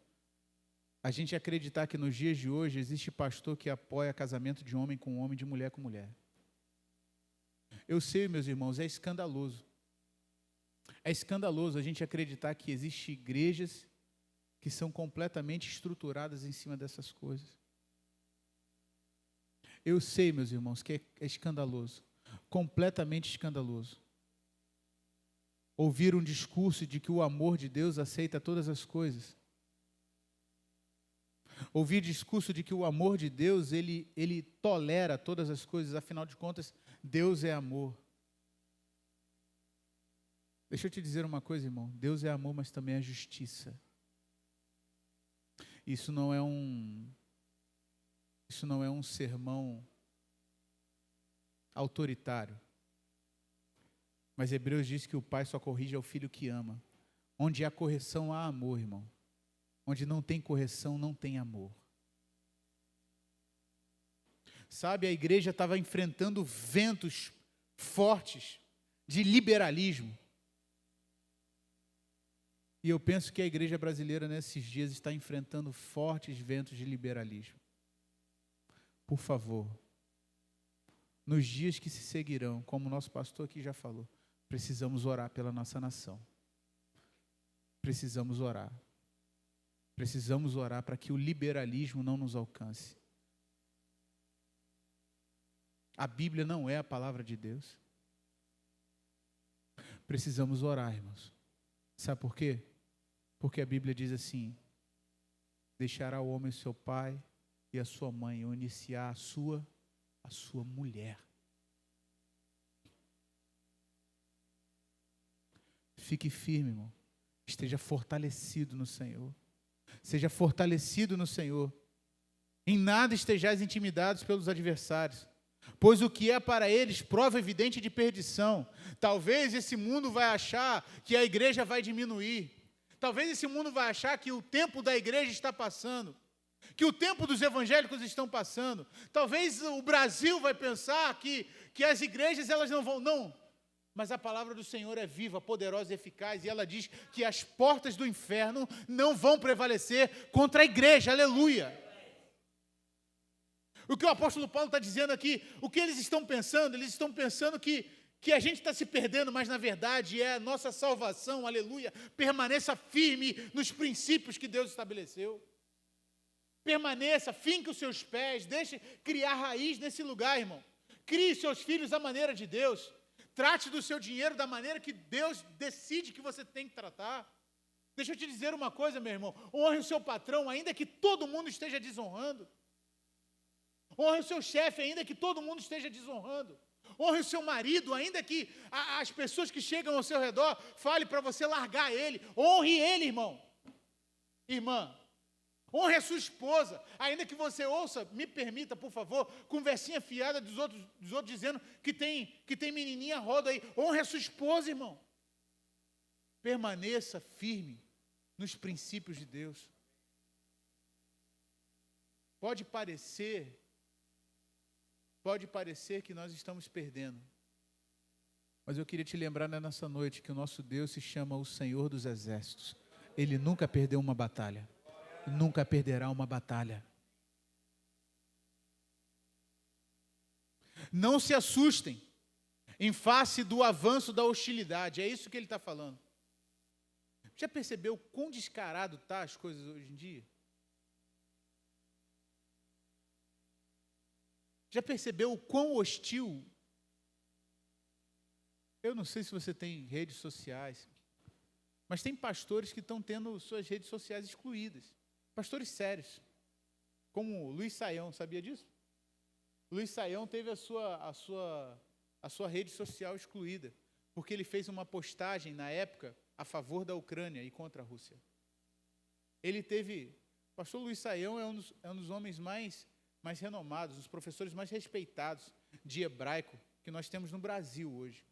a gente acreditar que nos dias de hoje existe pastor que apoia casamento de homem com homem, de mulher com mulher. Eu sei, meus irmãos, é escandaloso. É escandaloso a gente acreditar que existem igrejas que são completamente estruturadas em cima dessas coisas. Eu sei, meus irmãos, que é escandaloso, completamente escandaloso. Ouvir um discurso de que o amor de Deus aceita todas as coisas. Ouvir discurso de que o amor de Deus, ele tolera todas as coisas, afinal de contas, Deus é amor. Deixa eu te dizer uma coisa, irmão, Deus é amor, mas também é justiça. Isso não é um sermão autoritário. Mas Hebreus diz que o pai só corrige ao filho que ama. Onde há correção, há amor, irmão. Onde não tem correção, não tem amor. Sabe, a igreja estava enfrentando ventos fortes de liberalismo. E eu penso que a igreja brasileira nesses dias está enfrentando fortes ventos de liberalismo. Por favor, nos dias que se seguirão, como o nosso pastor aqui já falou, precisamos orar pela nossa nação. Precisamos orar. Precisamos orar para que o liberalismo não nos alcance. A Bíblia não é a palavra de Deus. Precisamos orar, irmãos. Sabe por quê? Porque a Bíblia diz assim: deixará o homem seu pai e a sua mãe, ou iniciar a sua mulher. Fique firme, irmão. Esteja fortalecido no Senhor. Seja fortalecido no Senhor. Em nada estejais intimidados pelos adversários, pois o que é para eles prova evidente de perdição. Talvez esse mundo vai achar que a igreja vai diminuir. Talvez esse mundo vai achar que o tempo da igreja está passando, que o tempo dos evangélicos estão passando. Talvez o Brasil vai pensar que as igrejas elas não vão, não. Mas a palavra do Senhor é viva, poderosa e eficaz, e ela diz que as portas do inferno não vão prevalecer contra a igreja, aleluia. O que o apóstolo Paulo está dizendo aqui, o que eles estão pensando? Eles estão pensando que a gente está se perdendo, mas na verdade é a nossa salvação, aleluia. Permaneça firme nos princípios que Deus estabeleceu. Permaneça, finque os seus pés, deixe criar raiz nesse lugar, irmão. Crie seus filhos à maneira de Deus. Trate do seu dinheiro da maneira que Deus decide que você tem que tratar. Deixa eu te dizer uma coisa, meu irmão. Honre o seu patrão, ainda que todo mundo esteja desonrando. Honre o seu chefe, ainda que todo mundo esteja desonrando. Honre o seu marido, ainda que as pessoas que chegam ao seu redor falem para você largar ele. Honre ele, irmão. Irmã. Honre a sua esposa, ainda que você ouça, me permita, por favor, conversinha fiada dos outros dizendo que tem menininha roda aí. Honre a sua esposa, irmão. Permaneça firme nos princípios de Deus. Pode parecer que nós estamos perdendo, mas eu queria te lembrar nessa noite que o nosso Deus se chama o Senhor dos Exércitos. Ele nunca perdeu uma batalha. Nunca perderá uma batalha. Não se assustem em face do avanço da hostilidade. É isso que ele está falando. Já percebeu quão descarado estão as coisas hoje em dia? Já percebeu o quão hostil? Eu não sei se você tem redes sociais, mas tem pastores que estão tendo suas redes sociais excluídas. Pastores sérios, como o Luiz Saião, sabia disso? Luiz Saião teve a sua rede social excluída, porque ele fez uma postagem na época a favor da Ucrânia e contra a Rússia. O pastor Luiz Saião é um dos homens mais renomados, os professores mais respeitados de hebraico que nós temos no Brasil hoje,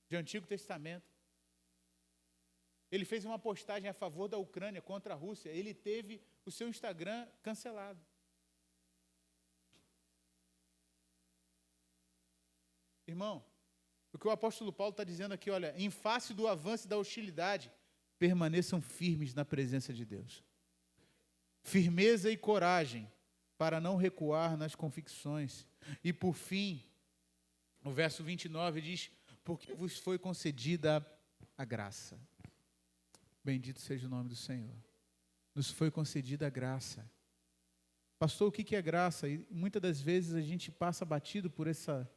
de Antigo Testamento. Ele fez uma postagem a favor da Ucrânia contra a Rússia. Ele teve o seu Instagram cancelado. Irmão, o que o apóstolo Paulo está dizendo aqui, olha, em face do avanço da hostilidade, permaneçam firmes na presença de Deus. Firmeza e coragem para não recuar nas convicções. E por fim, o verso 29 diz, porque vos foi concedida a graça. Bendito seja o nome do Senhor. Nos foi concedida a graça. Pastor, o que é graça? E muitas das vezes a gente passa batido por essa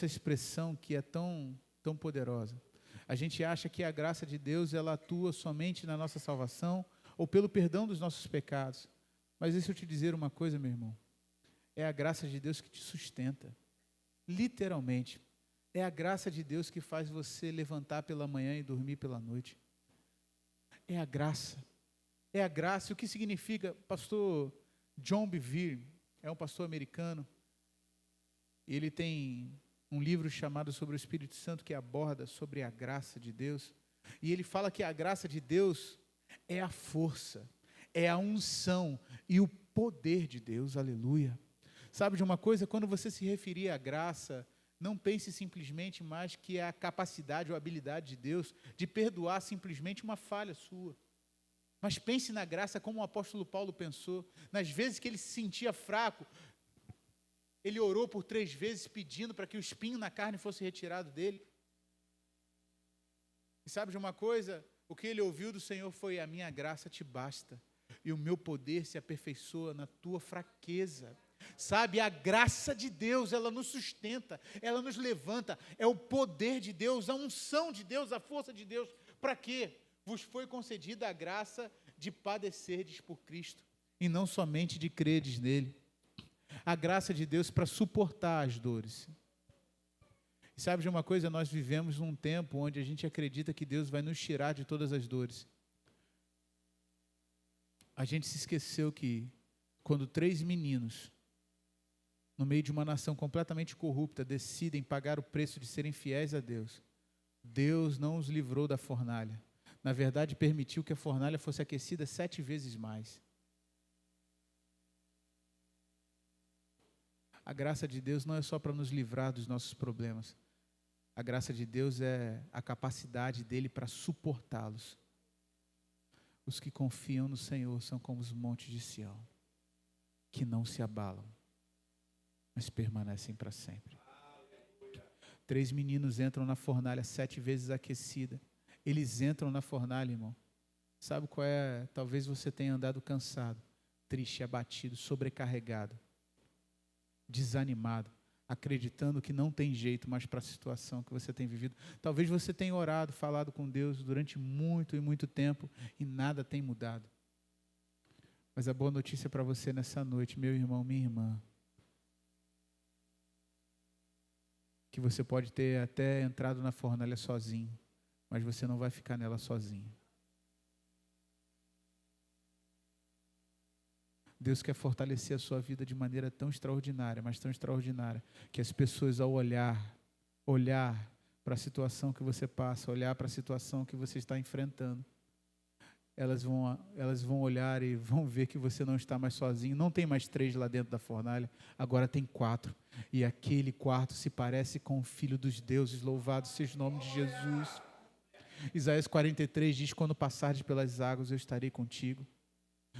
expressão que é tão poderosa. A gente acha que a graça de Deus, ela atua somente na nossa salvação ou pelo perdão dos nossos pecados. Mas deixa eu te dizer uma coisa, meu irmão. É a graça de Deus que te sustenta. Literalmente. É a graça de Deus que faz você levantar pela manhã e dormir pela noite. É a graça. É a graça. O que significa? Pastor John Bevere é um pastor americano. Ele tem um livro chamado Sobre o Espírito Santo que aborda sobre a graça de Deus. E ele fala que a graça de Deus é a força, é a unção e o poder de Deus. Aleluia. Sabe de uma coisa? Quando você se referir à graça, não pense simplesmente mais que é a capacidade ou habilidade de Deus de perdoar simplesmente uma falha sua. Mas pense na graça como o apóstolo Paulo pensou. Nas vezes que ele se sentia fraco, ele orou por 3 vezes pedindo para que o espinho na carne fosse retirado dele. E sabe de uma coisa? O que ele ouviu do Senhor foi: a minha graça te basta, e o meu poder se aperfeiçoa na tua fraqueza. Sabe, a graça de Deus, ela nos sustenta, ela nos levanta, é o poder de Deus, a unção de Deus, a força de Deus. Para quê? Vos foi concedida a graça de padecerdes por Cristo, e não somente de credes nele. A graça de Deus para suportar as dores. E sabe de uma coisa? Nós vivemos num tempo onde a gente acredita que Deus vai nos tirar de todas as dores. A gente se esqueceu que quando 3 meninos, no meio de uma nação completamente corrupta, decidem pagar o preço de serem fiéis a Deus, Deus não os livrou da fornalha. Na verdade, permitiu que a fornalha fosse aquecida 7 vezes mais. A graça de Deus não é só para nos livrar dos nossos problemas. A graça de Deus é a capacidade dele para suportá-los. Os que confiam no Senhor são como os montes de Sião, que não se abalam, mas permanecem para sempre. 3 meninos entram na fornalha 7 vezes aquecida. Eles entram na fornalha, irmão. Sabe qual é? Talvez você tenha andado cansado, triste, abatido, sobrecarregado, desanimado, acreditando que não tem jeito mais para a situação que você tem vivido. Talvez você tenha orado, falado com Deus durante muito e muito tempo e nada tem mudado. Mas a boa notícia para você nessa noite, meu irmão, minha irmã, que você pode ter até entrado na fornalha sozinho, mas você não vai ficar nela sozinho. Deus quer fortalecer a sua vida de maneira tão extraordinária, mas tão extraordinária, que as pessoas ao olhar para a situação que você passa, olhar para a situação que você está enfrentando, elas vão olhar e vão ver que você não está mais sozinho. Não tem mais 3 lá dentro da fornalha, agora tem 4. E aquele 4 se parece com o Filho dos deuses, louvado seja o nome de Jesus. Isaías 43 diz: quando passares pelas águas, eu estarei contigo.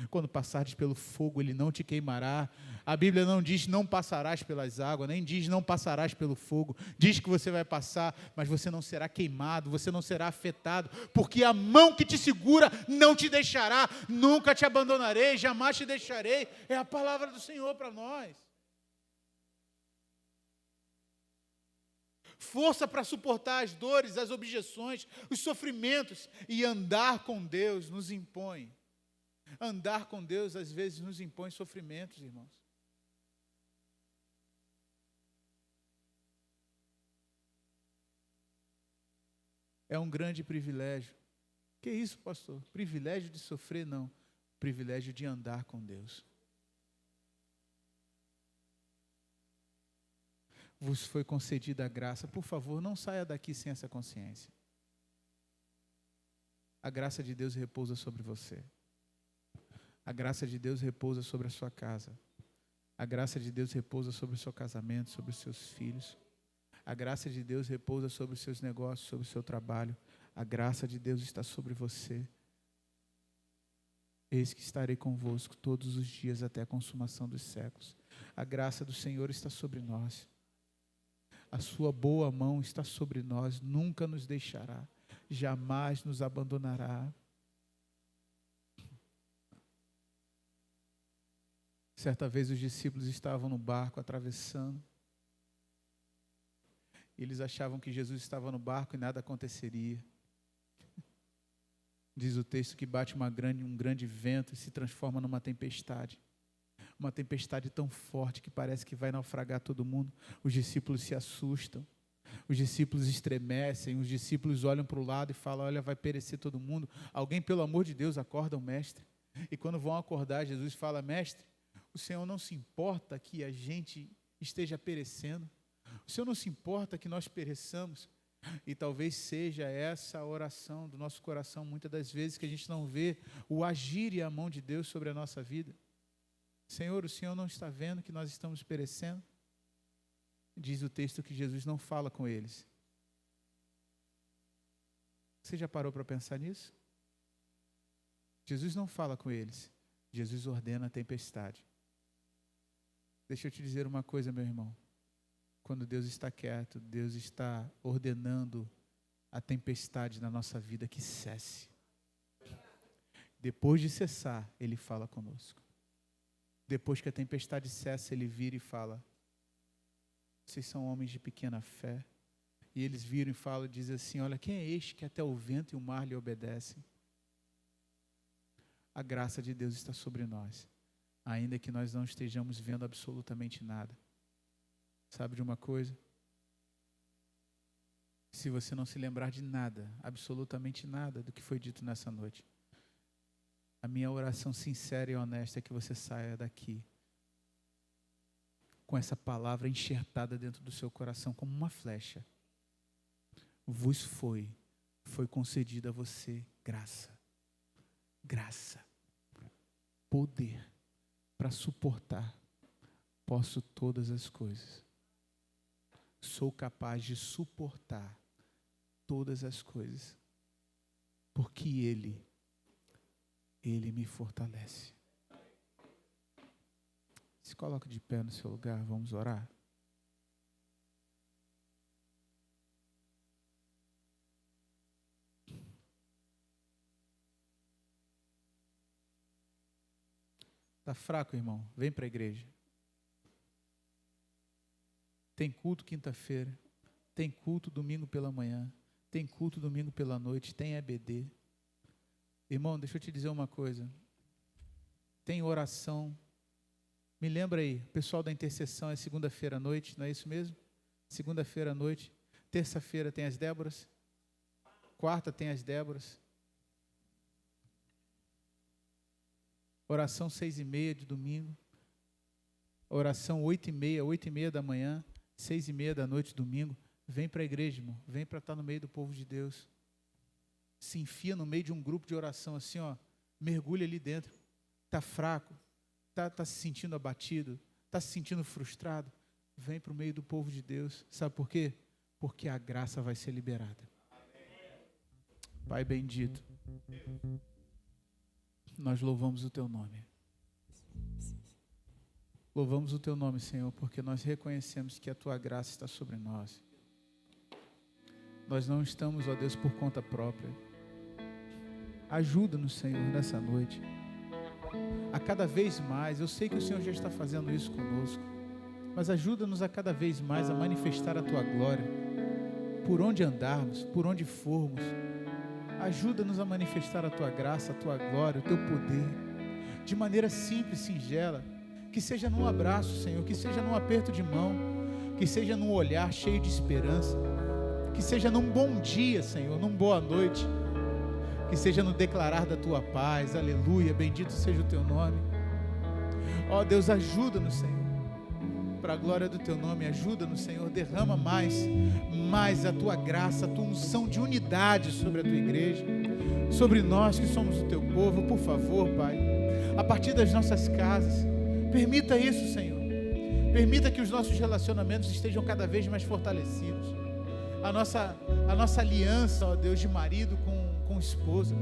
Quando passares pelo fogo, ele não te queimará. A Bíblia não diz não passarás pelas águas, nem diz não passarás pelo fogo. Diz que você vai passar, mas você não será queimado, você não será afetado, porque a mão que te segura não te deixará. Nunca te abandonarei, jamais te deixarei. É a palavra do Senhor para nós. Força para suportar as dores, as objeções, os sofrimentos, e andar com Deus nos impõe. Andar com Deus às vezes nos impõe sofrimentos, irmãos. é um grande privilégio. Que isso, pastor? Privilégio de sofrer? Não. Privilégio de andar com Deus. Vos foi concedida a graça. Por favor, não saia daqui sem essa consciência. A graça de Deus repousa sobre você. A graça de Deus repousa sobre a sua casa. A graça de Deus repousa sobre o seu casamento, sobre os seus filhos. A graça de Deus repousa sobre os seus negócios, sobre o seu trabalho. A graça de Deus está sobre você. Eis que estarei convosco todos os dias até a consumação dos séculos. A graça do Senhor está sobre nós. A sua boa mão está sobre nós, nunca nos deixará, jamais nos abandonará. Certa vez os discípulos estavam no barco atravessando. Eles achavam que Jesus estava no barco e nada aconteceria. Diz o texto que bate um grande vento e se transforma numa tempestade. Uma tempestade tão forte que parece que vai naufragar todo mundo. Os discípulos se assustam. Os discípulos estremecem. Os discípulos olham para o lado e falam, olha, vai perecer todo mundo. Alguém, pelo amor de Deus, acorda o mestre. E quando vão acordar, Jesus fala, mestre, o Senhor não se importa que a gente esteja perecendo. O Senhor não se importa que nós pereçamos. E talvez seja essa a oração do nosso coração, muitas das vezes que a gente não vê o agir e a mão de Deus sobre a nossa vida. Senhor, o Senhor não está vendo que nós estamos perecendo? Diz o texto que Jesus não fala com eles. Você já parou para pensar nisso? Jesus não fala com eles. Jesus ordena a tempestade. Deixa eu te dizer uma coisa, meu irmão. Quando Deus está quieto, Deus está ordenando a tempestade na nossa vida que cesse. Depois de cessar, Ele fala conosco. Depois que a tempestade cessa, Ele vira e fala, vocês são homens de pequena fé. E eles viram e falam, diz assim, olha, quem é este que até o vento e o mar lhe obedecem? A graça de Deus está sobre nós, ainda que nós não estejamos vendo absolutamente nada. Sabe de uma coisa? Se você não se lembrar de nada, absolutamente nada do que foi dito nessa noite, a minha oração sincera e honesta é que você saia daqui com essa palavra enxertada dentro do seu coração como uma flecha. Vos foi concedida a você graça, poder para suportar. Posso todas as coisas. Sou capaz de suportar todas as coisas, porque Ele me fortalece. Se coloque de pé no seu lugar, vamos orar. Está fraco, irmão? Vem para a igreja. Tem culto quinta-feira, tem culto domingo pela manhã, tem culto domingo pela noite, tem EBD. Irmão, deixa eu te dizer uma coisa. Tem oração. Me lembra aí, o pessoal da intercessão é segunda-feira à noite, não é isso mesmo? Segunda-feira à noite. Terça-feira tem as Déboras. Quarta tem as Déboras. Oração 6h30 de domingo. Oração 8h30 da manhã, 6h30 da noite, domingo. Vem para a igreja, irmão. Vem para estar no meio do povo de Deus. Se enfia no meio de um grupo de oração assim, ó. Mergulha ali dentro. Está fraco. Está se sentindo abatido. Está se sentindo frustrado. Vem para o meio do povo de Deus. Sabe por quê? Porque a graça vai ser liberada. Pai bendito, nós louvamos o Teu nome. Louvamos o Teu nome, Senhor, porque nós reconhecemos que a Tua graça está sobre nós. Nós não estamos, ó Deus, por conta própria. Ajuda-nos, Senhor, nessa noite. A cada vez mais, eu sei que o Senhor já está fazendo isso conosco, mas ajuda-nos a cada vez mais a manifestar a Tua glória, por onde andarmos, por onde formos. Ajuda-nos a manifestar a Tua graça, a Tua glória, o Teu poder, de maneira simples, singela, que seja num abraço, Senhor, que seja num aperto de mão, que seja num olhar cheio de esperança, que seja num bom dia, Senhor, num boa noite, que seja no declarar da tua paz, aleluia, bendito seja o teu nome. Ó Deus, ajuda-nos, Senhor, para a glória do teu nome, ajuda-nos, Senhor, derrama mais a tua graça, a tua unção de unidade sobre a tua igreja, sobre nós que somos o teu povo, por favor, Pai, a partir das nossas casas, permita isso, Senhor, permita que os nossos relacionamentos estejam cada vez mais fortalecidos, a nossa aliança, ó Deus, de marido com esposa,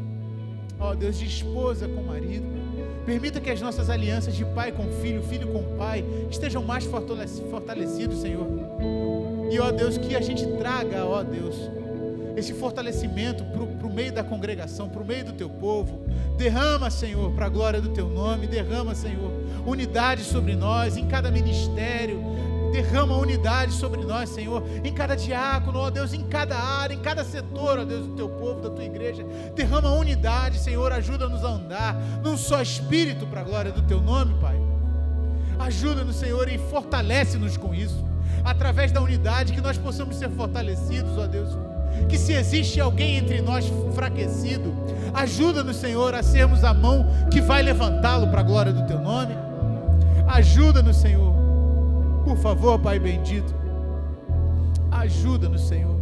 ó Deus, de esposa com marido, permita que as nossas alianças de pai com filho, filho com pai, estejam mais fortalecidos, Senhor, e ó Deus, que a gente traga, ó Deus, esse fortalecimento para o meio da congregação, para o meio do teu povo. Derrama, Senhor, para a glória do teu nome, derrama, Senhor, unidade sobre nós, em cada ministério, derrama unidade sobre nós, Senhor, em cada diácono, ó Deus, em cada área, em cada setor, ó Deus, do teu povo, da tua igreja, derrama unidade, Senhor, ajuda-nos a andar num só espírito para a glória do teu nome, Pai. Ajuda-nos, Senhor, e fortalece-nos com isso, através da unidade, que nós possamos ser fortalecidos, ó Deus, que se existe alguém entre nós enfraquecido, ajuda-nos, Senhor, a sermos a mão que vai levantá-lo para a glória do teu nome. Ajuda-nos, Senhor, por favor, Pai bendito, ajuda-nos, Senhor.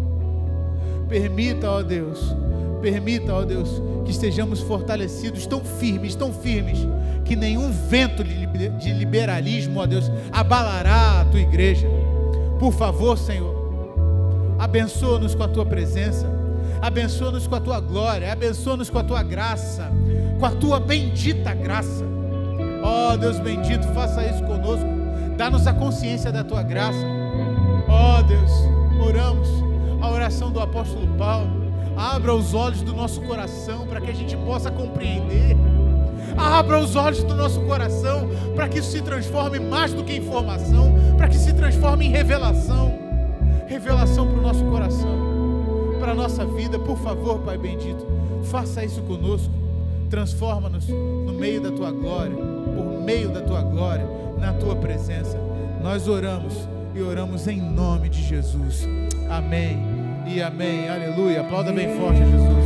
Permita, ó Deus, que estejamos fortalecidos, tão firmes, que nenhum vento de liberalismo, ó Deus, abalará a tua igreja. Por favor, Senhor, abençoa-nos com a tua presença, abençoa-nos com a tua glória, abençoa-nos com a tua graça, com a tua bendita graça. Ó Deus bendito, faça isso conosco, dá-nos a consciência da tua graça. Ó Deus, oramos a oração do apóstolo Paulo, abra os olhos do nosso coração para que a gente possa compreender, abra os olhos do nosso coração para que isso se transforme mais do que informação, para que se transforme em revelação para o nosso coração, para a nossa vida. Por favor, Pai bendito, faça isso conosco, transforma-nos no meio da tua glória, por meio da tua glória, na tua presença. Nós oramos e oramos em nome de Jesus. Amém e amém. Aleluia. Aplauda bem forte a Jesus.